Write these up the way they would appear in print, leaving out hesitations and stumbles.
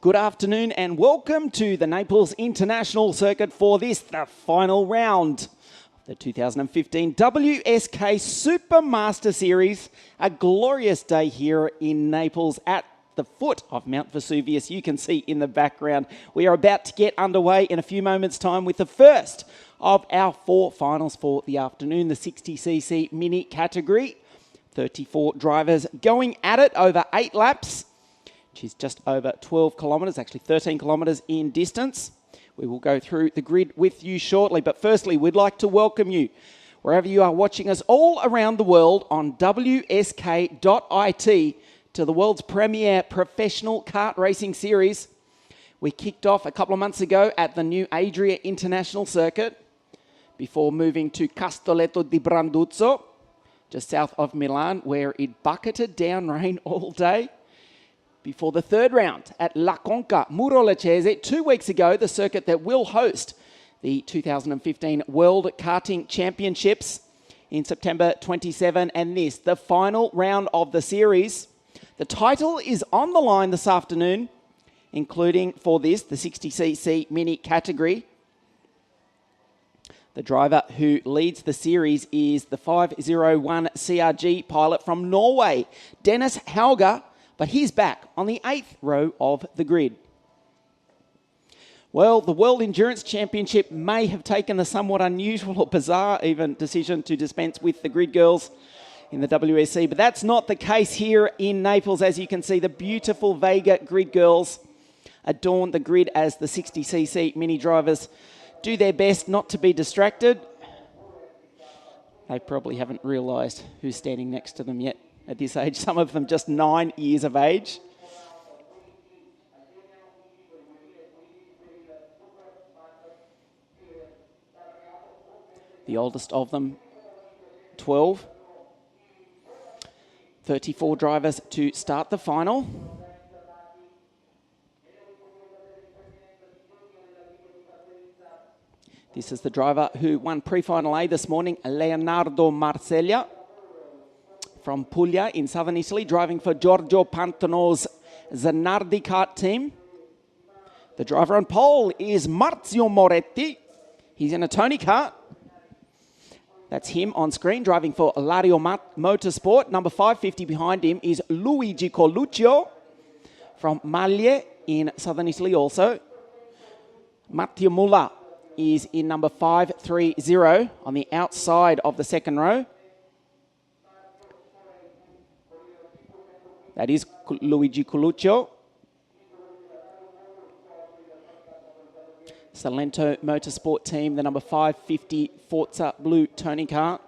Good afternoon and welcome to the Naples International Circuit for the final round of the 2015 WSK Super Master Series. A glorious day here in Naples at the foot of Mount Vesuvius. You can see in the background. We are about to get underway in a few moments' time with the first of our four finals for the afternoon, the 60cc mini category. 34 drivers going at it over 8 laps. Which is just over 12 kilometres, actually 13 kilometres in distance. We will go through the grid with you shortly, but firstly, we'd like to welcome you wherever you are watching us all around the world on WSK.it to the world's premier professional kart racing series. We kicked off a couple of months ago at the new Adria International Circuit before moving to Castelletto di Branduzzo, just south of Milan, where it bucketed down rain all day. Before the third round at La Conca Muro-Lecese 2 weeks ago, the circuit that will host the 2015 World Karting Championships in September 27, and this, the final round of the series. The title is on the line this afternoon, including for this, the 60cc mini category. The driver who leads the series is the 501 CRG pilot from Norway, Dennis Hauger, but he's back on the 8th row of the grid. Well, the World Endurance Championship may have taken the somewhat unusual or bizarre even decision to dispense with the grid girls in the WSC, but that's not the case here in Naples. As you can see, the beautiful Vega grid girls adorn the grid as the 60cc mini drivers do their best not to be distracted. They probably haven't realised who's standing next to them yet. At this age, some of them just 9 years of age. The oldest of them, 12. 34 drivers to start the final. This is the driver who won pre-final A this morning, Leonardo Marceglia, from Puglia in southern Italy, driving for Giorgio Pantano's Zanardi kart team. The driver on pole is Marzio Moretti. He's in a Tony kart. That's him on screen, driving for Lario Motorsport. Number 550 behind him is Luigi Coluccio from Maglie in southern Italy also. Matteo Mulla is in number 530 on the outside of the second row. That is Luigi Coluccio. Salento Motorsport team, the number 550 Forza Blue Tony kart.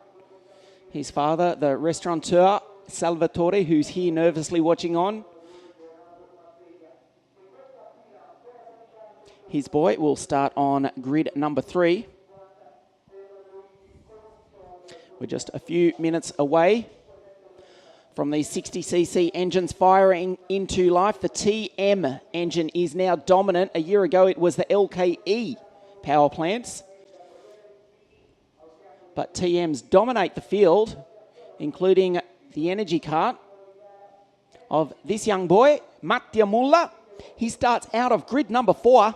His father, the restaurateur Salvatore, who's here nervously watching on. His boy will start on grid number 3. We're just a few minutes away from these 60cc engines firing into life. The TM engine is now dominant. A year ago, it was the LKE power plants. But TMs dominate the field, including the energy kart of this young boy, Matteo Mulla. He starts out of grid number 4.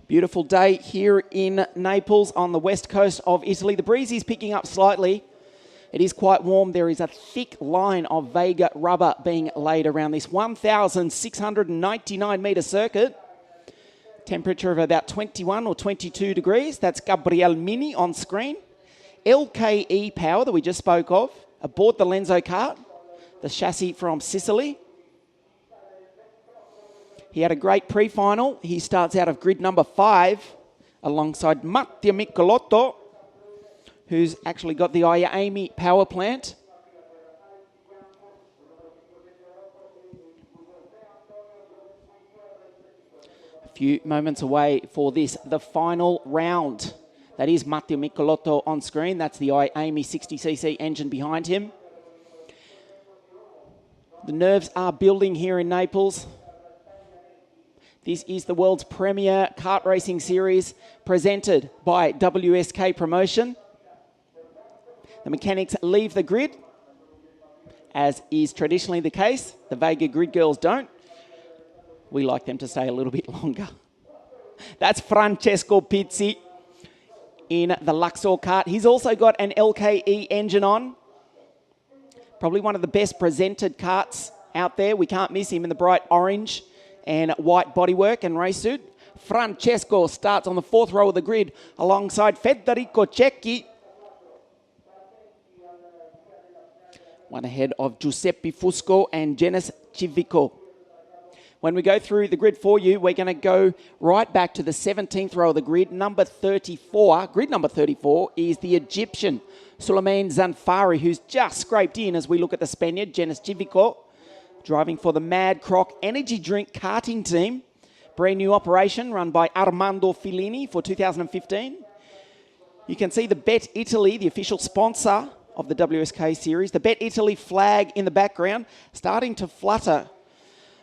Beautiful day here in Naples on the west coast of Italy. The breeze is picking up slightly. It is quite warm. There is a thick line of Vega rubber being laid around this 1,699 metre circuit. Temperature of about 21 or 22 degrees. That's Gabriele Mini on screen. LKE power that we just spoke of aboard the Lenzo kart, the chassis from Sicily. He had a great pre-final. He starts out of grid number 5 alongside Matteo Michelotto, who's actually got the IAMI power plant. A few moments away for this, the final round. That is Matteo Michelotto on screen. That's the IAMI 60cc engine behind him. The nerves are building here in Naples. This is the world's premier kart racing series presented by WSK Promotion. The mechanics leave the grid as is traditionally the case. The Vega Grid girls don't. We like them to stay a little bit longer. That's Francesco Pizzi in the Luxor kart. He's also got an LKE engine on. Probably one of the best presented karts out there. We can't miss him in the bright orange and white bodywork and race suit. Francesco starts on the 4th row of the grid alongside Federico Cecchi. One ahead of Giuseppe Fusco and Genis Civico. When we go through the grid for you, we're going to go right back to the 17th row of the grid. Number 34, grid number 34, is the Egyptian Souleymane Zanfari, who's just scraped in as we look at the Spaniard, Genis Civico, driving for the Mad Croc Energy Drink karting team. Brand new operation run by Armando Fellini for 2015. You can see the Bet Italy, the official sponsor of the WSK series, the Bet Italy flag in the background, starting to flutter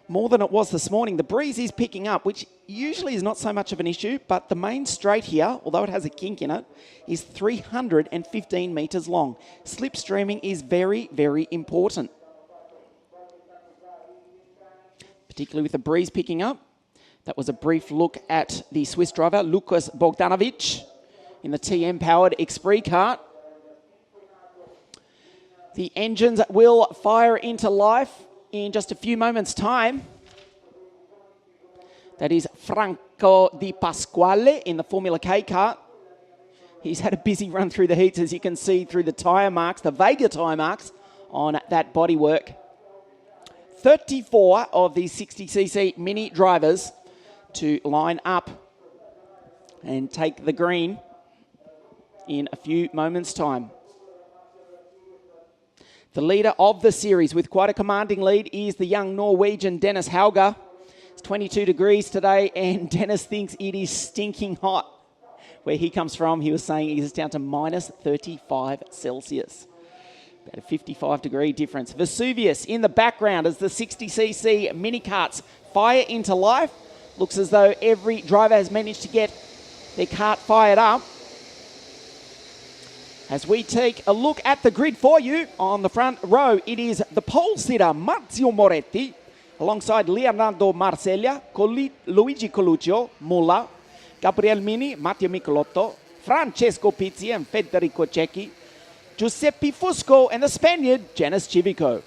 more than it was this morning. The breeze is picking up, which usually is not so much of an issue, but the main straight here, although it has a kink in it, is 315 metres long. Slipstreaming is very, very important, particularly with the breeze picking up. That was a brief look at the Swiss driver, Lukas Bogdanovic, in the TM-powered Esprit kart. The engines will fire into life in just a few moments' time. That is Franco Di Pasquale in the Formula K kart. He's had a busy run through the heats, as you can see through the tyre marks, the Vega tyre marks on that bodywork. 34 of these 60cc Mini drivers to line up and take the green in a few moments' time. The leader of the series with quite a commanding lead is the young Norwegian Dennis Hauger. It's 22 degrees today and Dennis thinks it is stinking hot. Where he comes from, he was saying it is down to minus 35 Celsius. About a 55 degree difference. Vesuvius in the background as the 60cc mini karts fire into life. Looks as though every driver has managed to get their kart fired up. As we take a look at the grid for you, on the front row, it is the pole sitter, Marzio Moretti, alongside Leonardo Marseglia, Luigi Coluccio, Mulla, Gabriel Mini, Matteo Michelotto, Francesco Pizzi and Federico Cecchi, Giuseppe Fusco and the Spaniard, Genis Civico.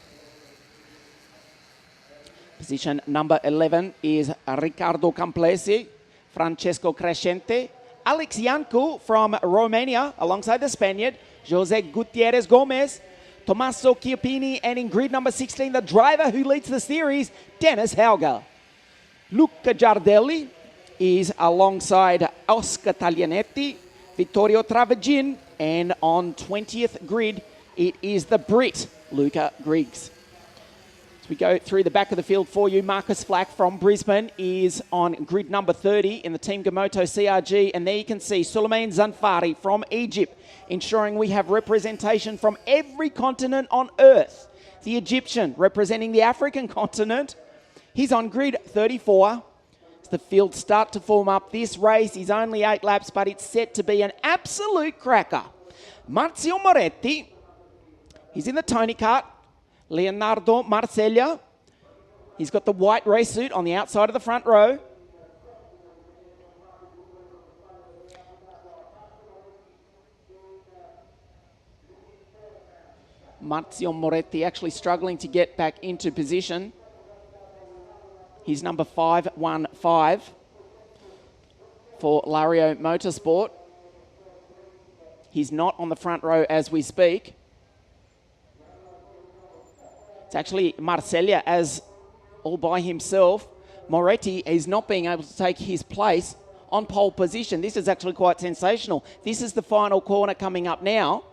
Position number 11 is Riccardo Camplesi, Francesco Crescente, Alex Iancu from Romania, alongside the Spaniard, Jose Gutierrez Gomez, Tommaso Chiappini, and in grid number 16, the driver who leads the series, Dennis Hauger. Luca Giardelli is alongside Oscar Taglianetti, Vittorio Travagin, and on 20th grid, it is the Brit, Luca Griggs. We go through the back of the field for you. Marcus Flack from Brisbane is on grid number 30 in the Team Gamoto CRG. And there you can see Souleymane Zanfari from Egypt, ensuring we have representation from every continent on Earth. The Egyptian representing the African continent. He's on grid 34. As the field start to form up, this race is only 8 laps, but it's set to be an absolute cracker. Marzio Moretti, he's in the Tony kart. Leonardo Marseglia, he's got the white race suit on the outside of the front row. Marzio Moretti actually struggling to get back into position. He's number 515 for Lario Motorsport. He's not on the front row as we speak. It's actually Marseglia as all by himself. Moretti is not being able to take his place on pole position. This is actually quite sensational. This is the final corner coming up now.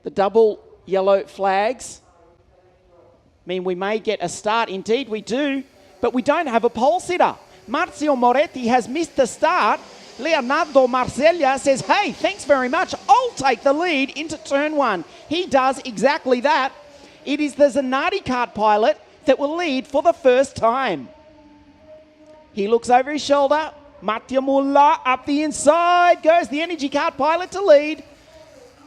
The double yellow flags mean we may get a start. Indeed we do, but we don't have a pole sitter. Marzio Moretti has missed the start. Leonardo Marseglia says, hey, thanks very much. I'll take the lead into turn 1. He does exactly that. It is the Zanardi kart pilot that will lead for the first time. He looks over his shoulder. Matteo Mulla up the inside goes the Energy kart pilot to lead.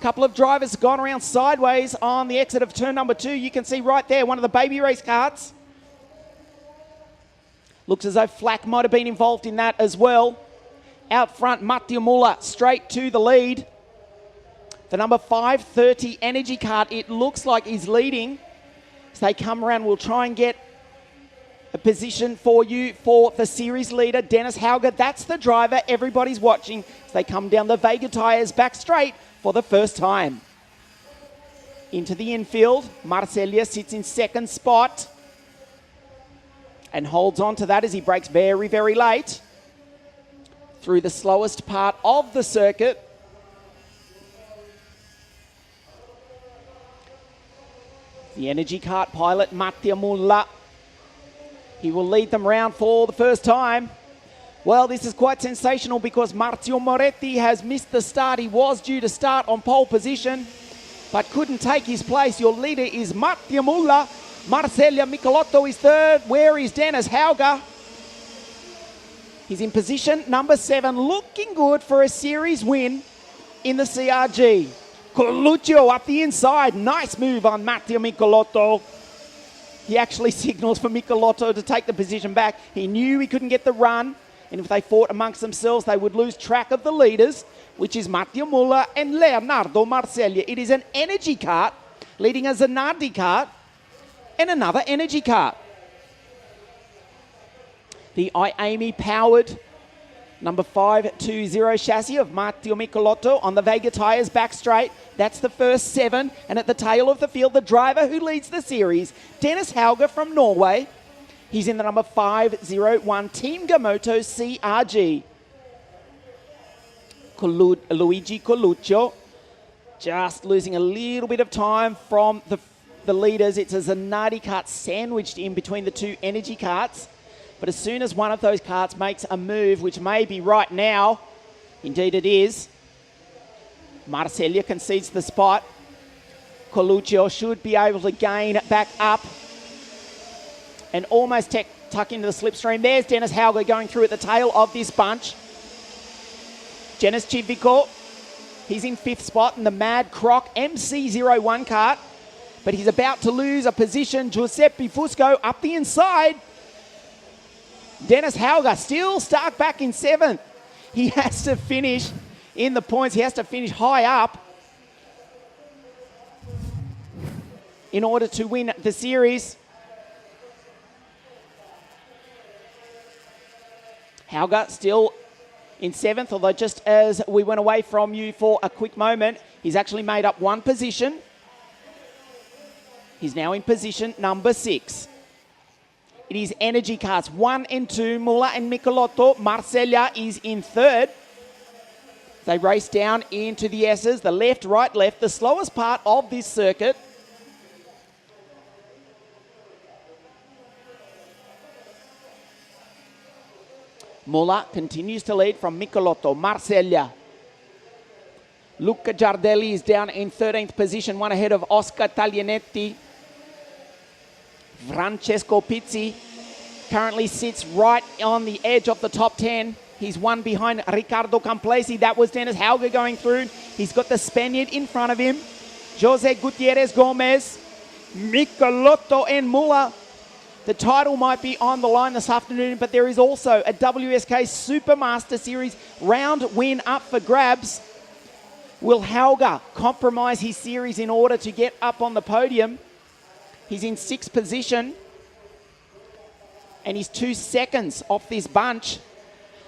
Couple of drivers have gone around sideways on the exit of turn number 2. You can see right there one of the baby race carts. Looks as though Flack might have been involved in that as well. Out front, Matteo Muller straight to the lead. The number 530 Energy Cart, it looks like is leading. As they come around, we'll try and get a position for you for the series leader, Dennis Hauger. That's the driver everybody's watching as they come down the Vega tyres back straight for the first time. Into the infield, Marcellia sits in second spot and holds on to that as he brakes very, very late through the slowest part of the circuit. The Energy Cart pilot, Matteo Muller. He will lead them round for the first time. Well, this is quite sensational because Marzio Moretti has missed the start. He was due to start on pole position, but couldn't take his place. Your leader is Matteo Muller. Marcellia Michelotto is third. Where is Dennis Hauger? He's in position number 7, looking good for a series win in the CRG. Coluccio up the inside. Nice move on Matteo Michelotto. He actually signals for Michelotto to take the position back. He knew he couldn't get the run, and if they fought amongst themselves, they would lose track of the leaders, which is Matteo Muller and Leonardo Marcellia. It is an Energy Cart leading a Zanardi Cart and another Energy Cart. The IAME powered number 520 chassis of Matteo Michelotto on the Vega tyres back straight. That's the first 7. And at the tail of the field, the driver who leads the series, Dennis Hauger from Norway. He's in the number 501 Team Gamoto CRG. Luigi Coluccio just losing a little bit of time from the leaders. It's a Zanardi cart sandwiched in between the 2 Energy carts. But as soon as one of those carts makes a move, which may be right now, indeed it is, Marcellia concedes the spot. Coluccio should be able to gain back up and almost tuck into the slipstream. There's Dennis Hauger going through at the tail of this bunch. Genis Civico, he's in 5th spot in the Mad Croc MC01 cart, but he's about to lose a position. Giuseppe Fusco up the inside. Dennis Hauger still stuck back in 7th. He has to finish in the points. He has to finish high up in order to win the series. Hauger still in 7th, although just as we went away from you for a quick moment, he's actually made up 1 position. He's now in position number 6. It is Energy Carts 1 and 2, Muller and Michelotto. Marcellia is in 3rd. They race down into the S's, the left, right, left, the slowest part of this circuit. Muller continues to lead from Michelotto. Marcellia. Luca Giardelli is down in 13th position, 1 ahead of Oscar Taglianetti. Francesco Pizzi currently sits right on the edge of the top 10. He's 1 behind Riccardo Complesi. That was Dennis Hauger going through. He's got the Spaniard in front of him. Jose Gutierrez Gomez, Michelotto and Muller. The title might be on the line this afternoon, but there is also a WSK Super Master Series round win up for grabs. Will Hauger compromise his series in order to get up on the podium? He's in 6th position, and he's 2 seconds off this bunch.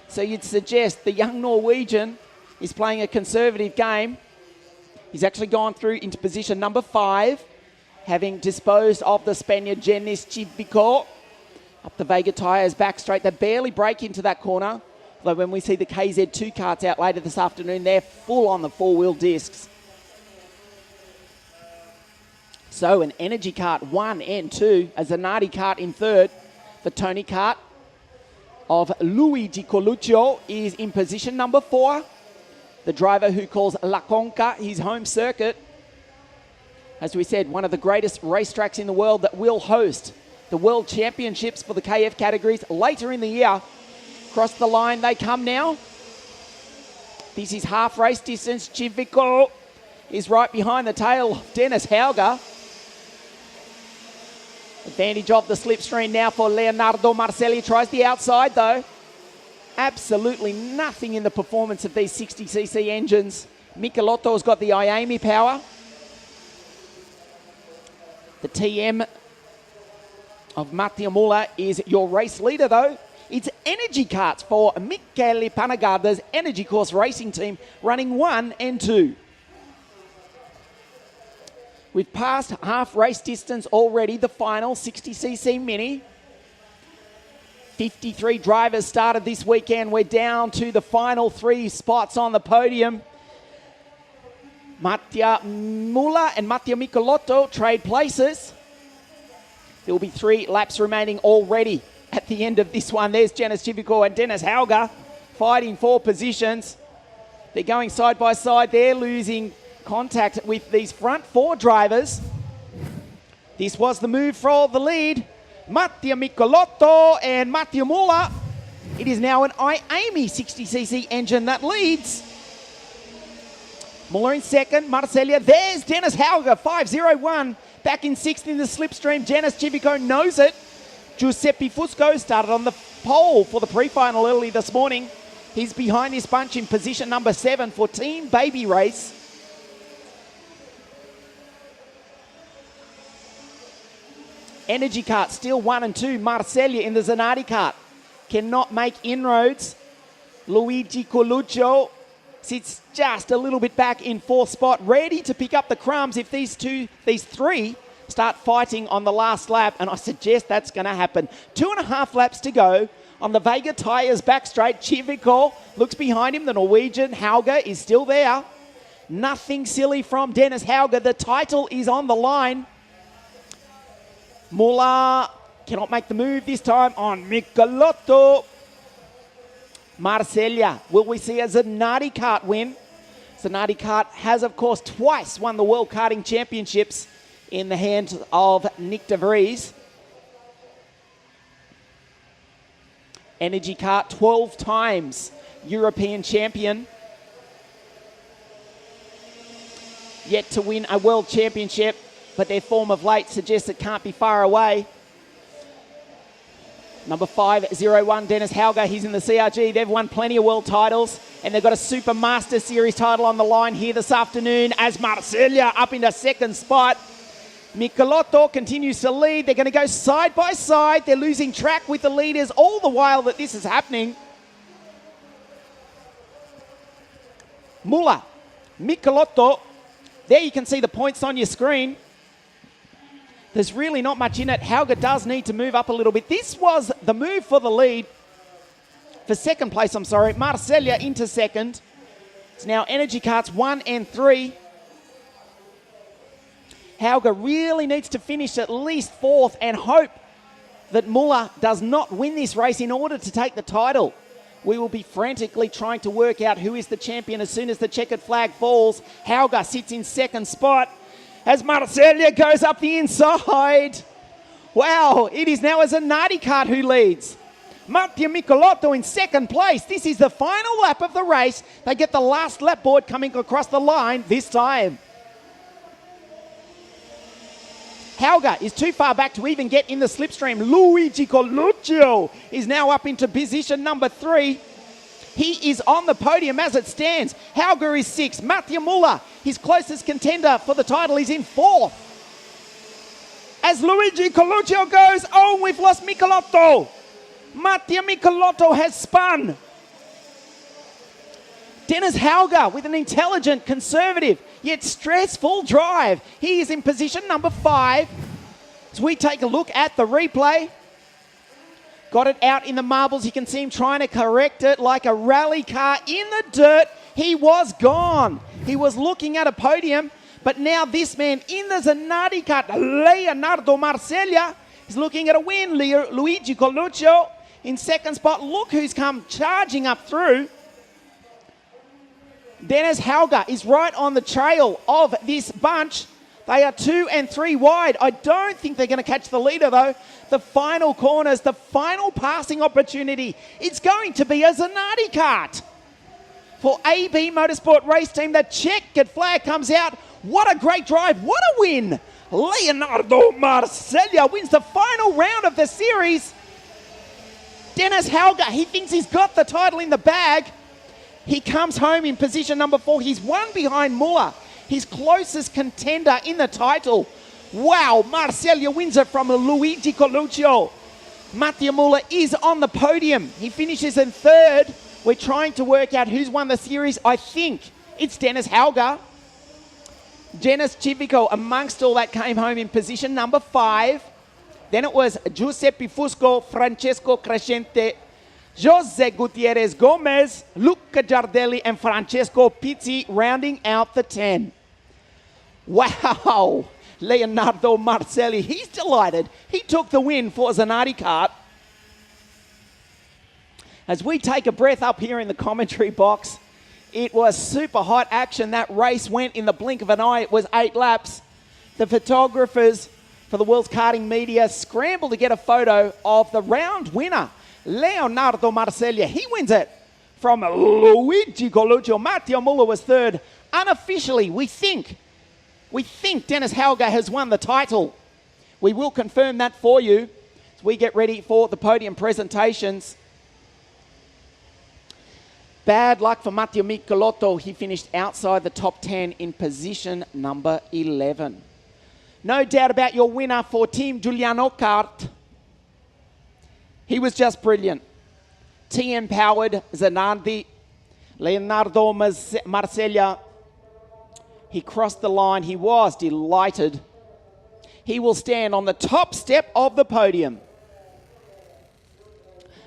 So you'd suggest the young Norwegian is playing a conservative game. He's actually gone through into position number 5, having disposed of the Spaniard Genis Civico. Up the Vega tyres back straight. They barely break into that corner. Although when we see the KZ2 carts out later this afternoon, they're full on the 4-wheel discs. So an Energy Cart 1 and 2, a Zanardi cart in 3rd. The Tony cart of Luigi Coluccio is in position number 4. The driver who calls La Conca his home circuit. As we said, one of the greatest racetracks in the world that will host the World Championships for the KF categories later in the year. Across the line they come now. This is half race distance. Civico is right behind the tail of Dennis Hauger. Advantage of the slipstream now for Leonardo Marcelli. Tries the outside though. Absolutely nothing in the performance of these 60cc engines. Michelotto's got the Iami power. The TM of Mattia Muller is your race leader though. It's Energy Karts for Michele Panagarda's Energy Course Racing Team running 1 and 2. We've passed half race distance already, the final 60cc Mini. 53 drivers started this weekend. We're down to the final 3 spots on the podium. Mattia Muller and Mattia Michelotto trade places. There will be 3 laps remaining already at the end of this one. There's Janis Civico and Dennis Hauger fighting for positions. They're going side by side. They're losing contact with these front 4 drivers. This was the move for the lead. Mattia Michelotto and Mattia Muller. It is now an Iami 60cc engine that leads. Muller in second, Marcellia. There's Dennis Hauger, 5.01. Back in 6th in the slipstream. Janis Civico knows it. Giuseppe Fusco started on the pole for the pre-final early this morning. He's behind this bunch in position number 7 for Team Baby Race. Energy Kart still 1 and 2. Marcellia in the Zanardi kart cannot make inroads. Luigi Coluccio sits just a little bit back in 4th spot, ready to pick up the crumbs if these 3 start fighting on the last lap, and I suggest that's going to happen. 2.5 laps to go on the Vega Tyres back straight. Civico looks behind him. The Norwegian Hauger is still there. Nothing silly from Dennis Hauger. The title is on the line. Muller cannot make the move this time on Michelotto. Marcellia, will we see a Zanardi kart win? Zanardi kart has, of course, twice won the World Karting Championships in the hands of Nick de Vries. Energy kart, 12 times European champion. Yet to win a World Championship, but their form of late suggests it can't be far away. Number 501, Dennis Hauger, he's in the CRG. They've won plenty of world titles, and they've got a Super Master Series title on the line here this afternoon as Marcellia up into 2nd spot. Michelotto continues to lead. They're going to go side by side. They're losing track with the leaders all the while that this is happening. Muller, Michelotto. There you can see the points on your screen. There's really not much in it. Hauger does need to move up a little bit. This was the move for the lead. For 2nd place, I'm sorry. Marcellia into 2nd. It's now Energy Karts 1 and 3. Hauger really needs to finish at least 4th and hope that Muller does not win this race in order to take the title. We will be frantically trying to work out who is the champion as soon as the checkered flag falls. Hauger sits in 2nd spot as Marcellia goes up the inside. Wow, it is now a Zanardi kart who leads. Mattia Michelotto in 2nd place. This is the final lap of the race. They get the last lap board coming across the line this time. Hauger is too far back to even get in the slipstream. Luigi Coluccio is now up into position number 3. He is on the podium as it stands. Hauger is 6th. Mattia Muller, his closest contender for the title, is in 4th. As Luigi Coluccio goes, oh, we've lost Michelotto. Mattia Michelotto has spun. Dennis Hauger with an intelligent, conservative, yet stressful drive. He is in position number 5. As we take a look at the replay. Got it out in the marbles. You can see him trying to correct it like a rally car in the dirt. He was gone. He was looking at a podium, but now this man in the Zanardi kart, Leonardo Marcellia, is looking at a win. Luigi Coluccio in 2nd spot. Look who's come charging up through. Dennis Hauger is right on the trail of this bunch. They are 2 and 3 wide. I don't think they're going to catch the leader, though. The final corners, the final passing opportunity. It's going to be a Zanardi kart. for AB Motorsport Race Team. The checkered flag comes out. What a great drive. What a win. Leonardo Marseglia wins the final round of the series. Dennis Hauger, he thinks he's got the title in the bag. He comes home in position number 4. He's one behind Muller, his closest contender in the title. Wow, Marseglia wins it from Luigi Coluccio. Mattia Muller is on the podium. He finishes in 3rd. We're trying to work out who's won the series. I think it's Dennis Hauger. Dennis Civico, amongst all that, came home in position number 5. Then it was Giuseppe Fusco, Francesco Crescente, Jose Gutierrez Gomez, Luca Giardelli, and Francesco Pizzi rounding out the 10. Wow, Leonardo Marseglia, he's delighted. He took the win for Zanardi Kart. As we take a breath up here in the commentary box, it was super hot action. That race went in the blink of an eye. It was 8 laps. The photographers for the World's Karting Media scrambled to get a photo of the round winner, Leonardo Marseglia. He wins it from Luigi Coluccio. Mattia Muller was 3rd. Unofficially, we think Dennis Hauger has won the title. We will confirm that for you as we get ready for the podium presentations. Bad luck for Matteo Michelotto. He finished outside the top 10 in position number 11. No doubt about your winner for Team Giuliano Kart. He was just brilliant. TM-powered Zanardi, Leonardo Marseglia. He crossed the line. He was delighted. He will stand on the top step of the podium.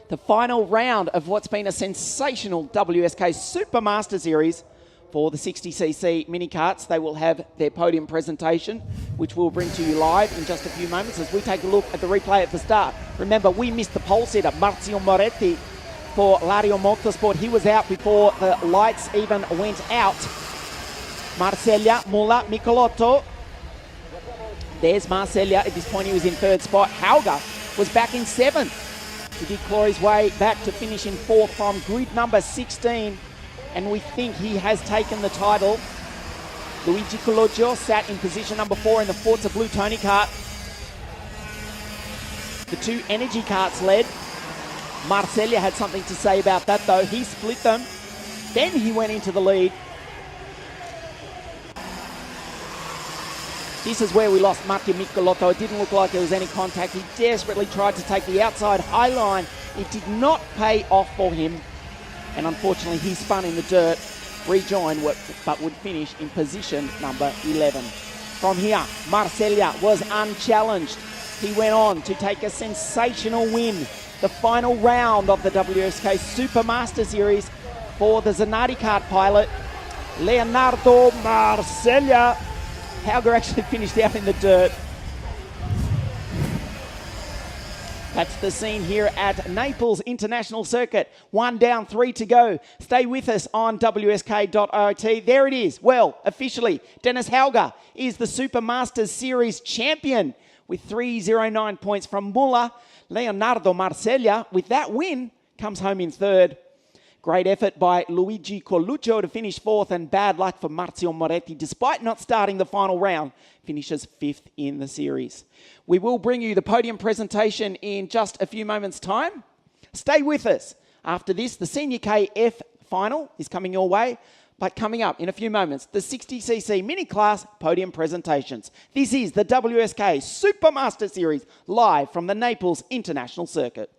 The final round of what's been a sensational WSK Super Master Series for the 60cc mini karts. They will have their podium presentation, which we'll bring to you live in just a few moments as we take a look at the replay at the start. Remember, we missed the pole sitter, Marzio Moretti, for Lario Motorsport. He was out before the lights even went out. Marseglia, Muller, Michelotto. There's Marseglia. At this point, he was in 3rd spot. Hauger was back in 7th. He did claw his way back to finish in 4th from grid number 16. And we think he has taken the title. Luigi Coluccio sat in position number 4 in the Forza Blue Tony kart. The 2 energy karts led. Marseglia had something to say about that though. He split them. Then he went into the lead. This is where we lost Mattia Michelotto. It didn't look like there was any contact. He desperately tried to take the outside high line. It did not pay off for him. And unfortunately, he spun in the dirt, rejoined, but would finish in position number 11. From here, Marseglia was unchallenged. He went on to take a sensational win. The final round of the WSK Super Master Series for the Zanardi Kart pilot, Leonardo Marseglia. Hauger actually finished out in the dirt. That's the scene here at Naples International Circuit. 1 down, 3 to go. Stay with us on WSK.ot. There it is. Well, officially, Dennis Hauger is the Super Masters Series champion with 309 points from Muller. Leonardo Marseglia, with that win, comes home in 3rd. Great effort by Luigi Coluccio to finish 4th, and bad luck for Marzio Moretti, despite not starting the final round, finishes 5th in the series. We will bring you the podium presentation in just a few moments' time. Stay with us. After this, the Senior KF final is coming your way, but coming up in a few moments, the 60cc mini class podium presentations. This is the WSK Super Master Series, live from the Naples International Circuit.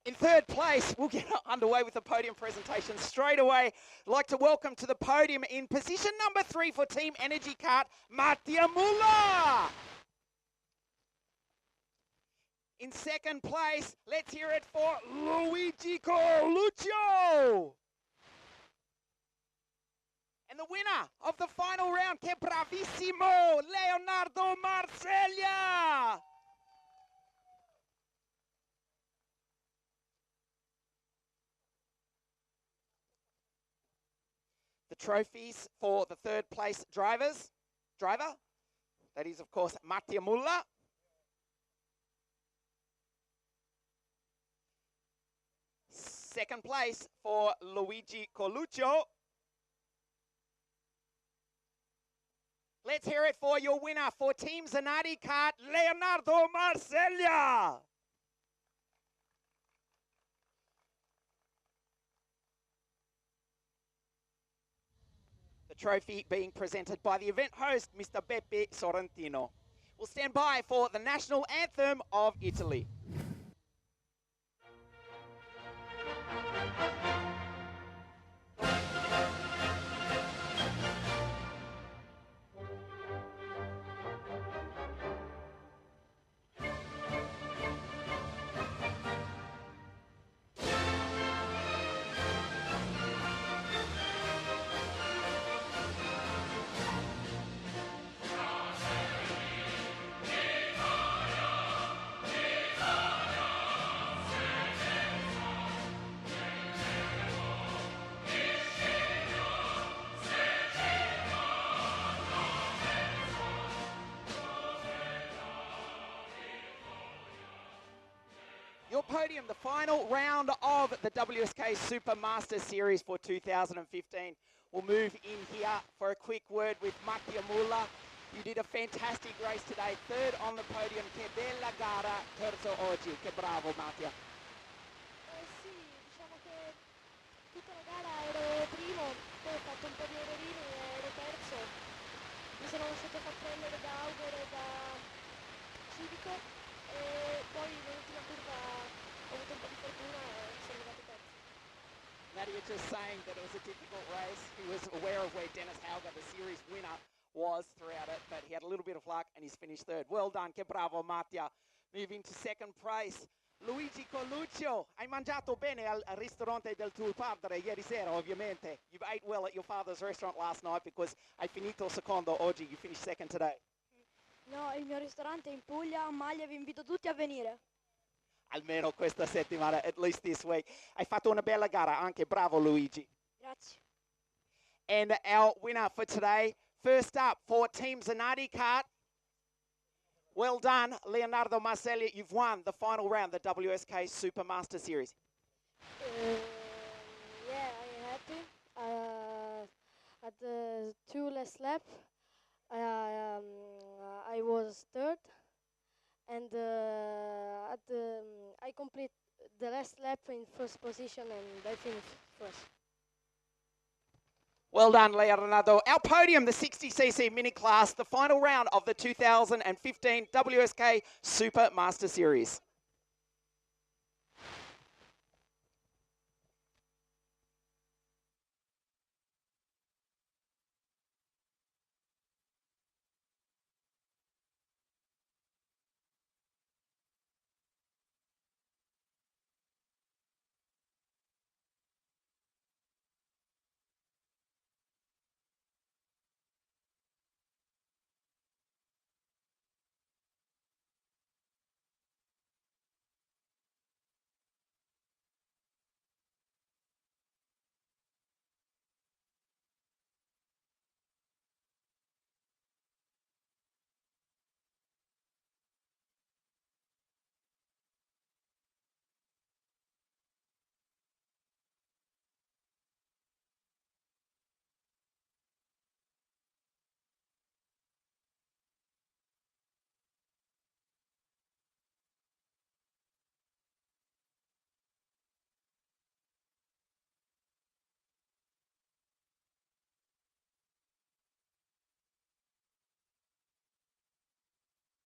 In third place, we'll get underway with the podium presentation straight away. I'd like to welcome to the podium in position number 3 for Team Energy Kart, Mattia Mulla. In second place, let's hear it for Luigi Coluccio. And the winner of the final round, che bravissimo, Leonardo Marseglia. The trophies for the third place driver, that is of course Mattia Mulla. Second place for Luigi Coluccio. Let's hear it for your winner for Team Zanardi Kart, Leonardo Marseglia. The trophy being presented by the event host, Mr. Beppe Sorrentino. We'll stand by for the national anthem of Italy. Your podium, the final round of the WSK Super Master Series for 2015. We'll move in here for a quick word with Mattia Mulla. You did a fantastic race today, third on the podium. Che bella gara, terzo oggi. Che bravo, Mattia. Sì, diciamo che tutta la gara ero primo, poi ho fatto un po' di errorini e ero terzo. Mi sono lasciato far prendere da Auger e da Civico. E poi nell'ultima curva ho avuto un po' di fortuna e sono arrivato terzo. Nadia just saying that it was a difficult race. He was aware of where Dennis Hauger, the series winner, was throughout it, but he had a little bit of luck and he's finished third. Well done, che bravo Mattia. Moving to second place, Luigi Coluccio. Hai mangiato bene al ristorante del tuo padre ieri sera, ovviamente. You ate well at your father's restaurant last night because hai finito secondo oggi. You finished second today. No, il mio ristorante è in Puglia, a Maglia, vi invito tutti a venire. Almeno questa settimana, at least this week. Hai fatto una bella gara anche, bravo Luigi. Grazie. And our winner for today, first up for Team Zanardi Kart. Well done, Leonardo Marseglia. You've won the final round, the WSK Super Master Series. Yeah, I'm happy. At the 2 last lap, I was third, and I complete the last lap in first position, and I finished first. Well done, Leonardo. Our podium, the 60cc mini class, the final round of the 2015 WSK Super Master Series.